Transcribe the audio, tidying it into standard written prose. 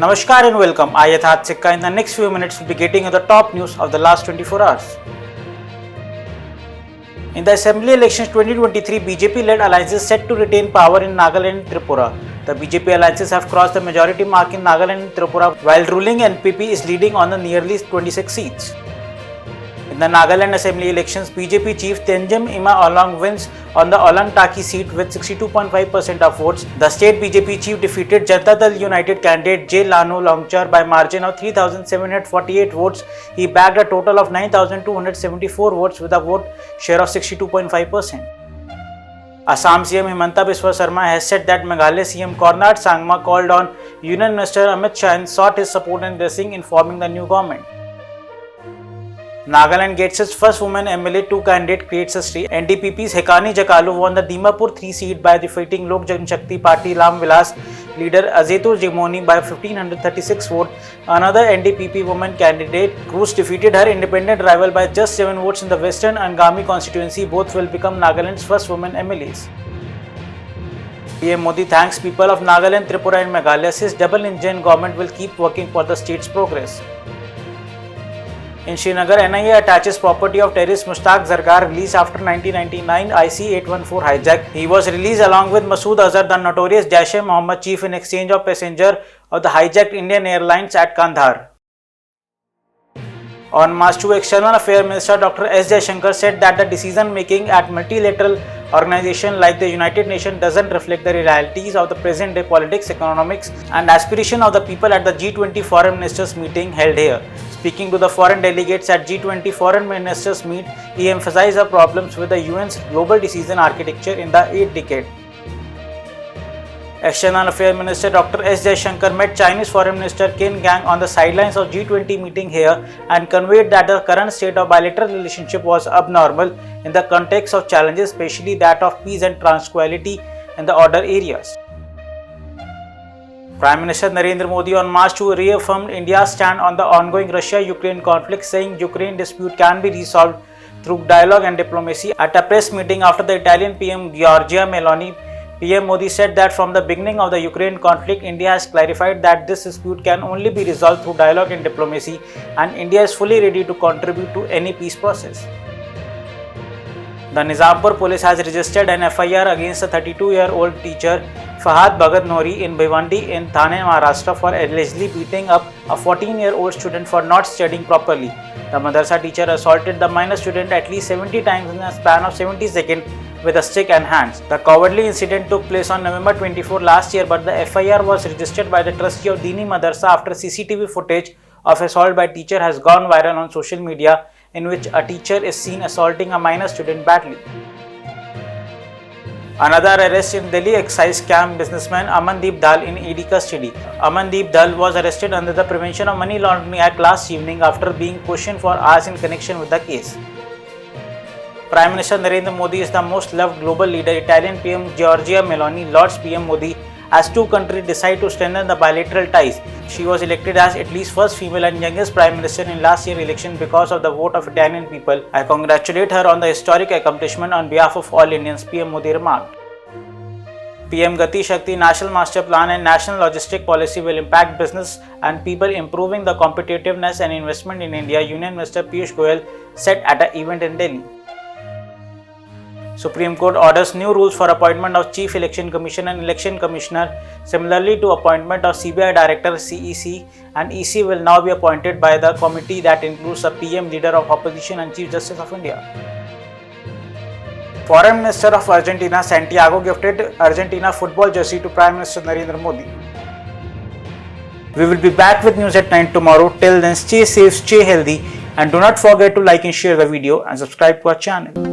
Namaskar and welcome. I Yatharth Sikka. In the next few minutes, we'll be getting you the top news of the last 24 hours. In the Assembly Elections 2023, BJP-led alliances set to retain power in Nagaland and Tripura. The BJP alliances have crossed the majority mark in Nagaland and Tripura, while ruling NPP is leading on the nearly 26 seats. In the Nagaland Assembly elections, BJP chief Tenzing Ima Awang wins on the Awang Taki seat with 62.5% of votes. The state BJP chief defeated Janata Dal United candidate J. Lanu Longchar by margin of 3,748 votes. He bagged a total of 9,274 votes with a vote share of 62.5%. Assam CM Himanta Biswa Sarma has said that Meghalaya CM Konark Sangma called on Union Minister Amit Shah and sought his support and blessing in forming the new government. Nagaland gets its first woman MLA, two candidate creates history. NDPP's Hekani Jakalu won the Dimapur 3 seat by defeating Lok Janshakti Party Ram Vilas leader Azetu Jimoni by 1,536 votes. Another NDPP woman candidate, Cruz, defeated her independent rival by just 7 votes in the Western Angami constituency. Both will become Nagaland's first women MLAs. PM Modi thanks people of Nagaland, Tripura and Meghalaya, says double-engine government will keep working for the state's progress. In Srinagar, NIA attaches property of terrorist Mushtaq Zargar released after 1999 IC-814 hijack. He was released along with Masood Azhar, the notorious Jaish-e-Mohammed chief, in exchange of passenger of the hijacked Indian Airlines at Kandahar. On March 2, External Affairs Minister Dr. S. Jaishankar said that the decision-making at multilateral organizations like the United Nations doesn't reflect the realities of the present-day politics, economics and aspiration of the people at the G20 Foreign Ministers meeting held here. Speaking to the foreign delegates at G20 Foreign Ministers meet, he emphasized the problems with the UN's global decision architecture in the 8th decade. External Affairs Minister Dr. S. Jaishankar met Chinese Foreign Minister Qin Gang on the sidelines of G20 meeting here and conveyed that the current state of bilateral relationship was abnormal in the context of challenges, especially that of peace and tranquility in the border areas. Prime Minister Narendra Modi on March 2 reaffirmed India's stand on the ongoing Russia-Ukraine conflict, saying Ukraine dispute can be resolved through dialogue and diplomacy. At a press meeting after the Italian PM Giorgia Meloni, PM Modi said that from the beginning of the Ukraine conflict, India has clarified that this dispute can only be resolved through dialogue and diplomacy, and India is fully ready to contribute to any peace process. The Nizampur police has registered an FIR against a 32-year-old teacher Fahad Bhagat Nori in Bhiwandi in Thane, Maharashtra for allegedly beating up a 14-year-old student for not studying properly. The madrasa teacher assaulted the minor student at least 70 times in a span of 70 seconds with a stick and hands. The cowardly incident took place on November 24 last year, but the FIR was registered by the trustee of Dini Madrasa after CCTV footage of assault by teacher has gone viral on social media, in which a teacher is seen assaulting a minor student badly. Another arrest in Delhi excise scam businessman Amandeep Dhal in ED custody. Amandeep Dhal was arrested under the Prevention of Money Laundering Act last evening after being questioned for hours in connection with the case. Prime Minister Narendra Modi is the most loved global leader. Italian PM Giorgia Meloni lauds PM Modi as two countries decide to strengthen the bilateral ties. She was elected as Italy's first female and youngest Prime Minister in last year's election because of the vote of Italian people. I congratulate her on the historic accomplishment on behalf of all Indians, PM Modi remarked. PM Gati Shakti National Master Plan and National Logistic Policy will impact business and people, improving the competitiveness and investment in India, Union Minister Piyush Goyal said at an event in Delhi. Supreme Court orders new rules for appointment of Chief Election Commission and Election Commissioner. Similarly to appointment of CBI Director, CEC and EC will now be appointed by the committee that includes the PM, Leader of Opposition and Chief Justice of India. Foreign Minister of Argentina Santiago gifted Argentina football jersey to Prime Minister Narendra Modi. We will be back with news at 9 tomorrow. Till then, stay safe, stay healthy and do not forget to like and share the video and subscribe to our channel.